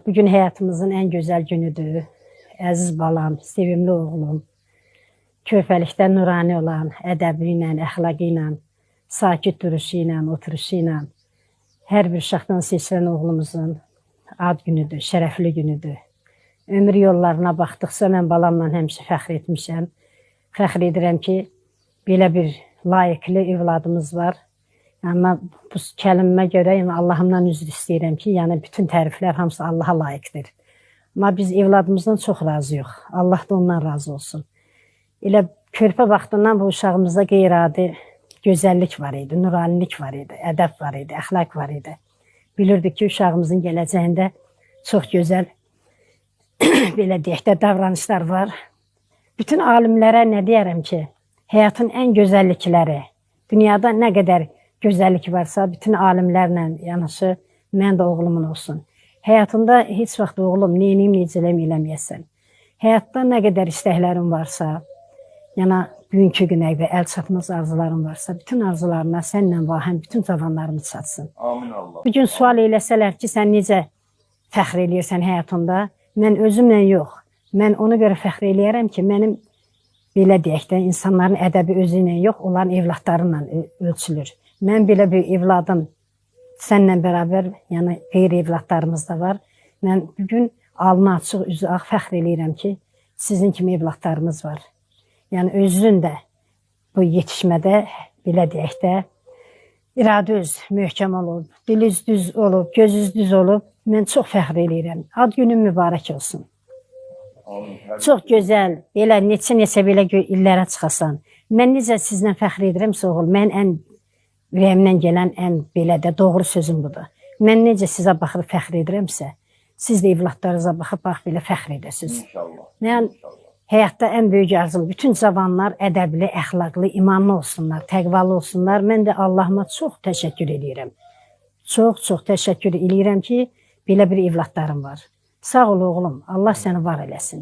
Bugün həyatımızın ən gözəl günüdür. Əziz balam, sevimli oğlum, körpəlikdə nurani olan ədəbi ilə, əxlaqı ilə, sakit duruşu ilə, oturuşu ilə hər bir uşaqdan seçilən oğlumuzun ad günüdür, şərəfli günüdür. Ömür yollarına baxdıqca mən balamla həmişə fəxr etmişəm. Fəxr edirəm ki, belə bir layiqli evladımız var. Amma bu kəlimə görə Allahımdan üzr istəyirəm ki, yəni bütün təriflər hamısı Allaha layiqdir. Amma biz evladımızdan çox razıyıq. Allah da ondan razı olsun. Elə körpə vaxtından bu uşağımızda qeyri-adi gözəllik var idi, nuranilik var idi, ədəb var idi, əxlaq var idi. Bilirdik ki, uşağımızın gələcəyində çox gözəl belə deyək də davranışlar var. Bütün alimlərə nə deyərəm ki, həyatın ən gözəllikləri, dünyada nə qədər gözəllik varsa, bütün alimlərlə yanaşı, mən də oğlumun olsun. Həyatında heç vaxt oğlum, neyiniyim, necələm eləməyəsən. Həyatda nə qədər istəklərim varsa, yəni bugünkü günə və əl çatmaz arzularım varsa, bütün arzularına sənlə vahəm, bütün cavanlarımı çatsın. Amin Allah. Bugün sual eləsələr ki, sən necə fəxr eləyirsən həyatında, mən özümlə yox, mən ona görə fəxr eləyərəm ki, mənim belə deyək də, insanların ədəbi özü ilə yox, onların evladlarıyla ölçülür. Mən belə bir evladım sənlə bərabər, yəni qeyri evladlarımız da var. Mən bugün alnı açıq, üzü ağ fəxr eləyirəm ki, sizin kimi evladlarımız var. Yəni özün də bu yetişmədə, belə deyək də, iradə öz möhkəm olub, diliz düz olub, gözüz düz olub. Mən çox fəxr eləyirəm. Ad günün mübarək olsun. Amin. Çox gözəl, belə neçə belə illərə çıxasan. Mən necə sizlə fəxr edirəmsə oğul, mən ən ürəyimdən gələn ən belə də doğru sözüm budur. Mən necə sizə baxıb fəxr edirəmsə, siz də evladlarınıza baxıb bax belə fəxr edəsiniz. İnşallah. Yəni həyatda ən böyük arzum bütün cavanlar ədəbli, əxlaqlı, imanlı olsunlar, təqvalı olsunlar. Mən də Allahıma çox təşəkkür edirəm. Çox təşəkkür edirəm ki, belə bir evladlarım var. Sağ ol oğlum, Allah səni var eləsin.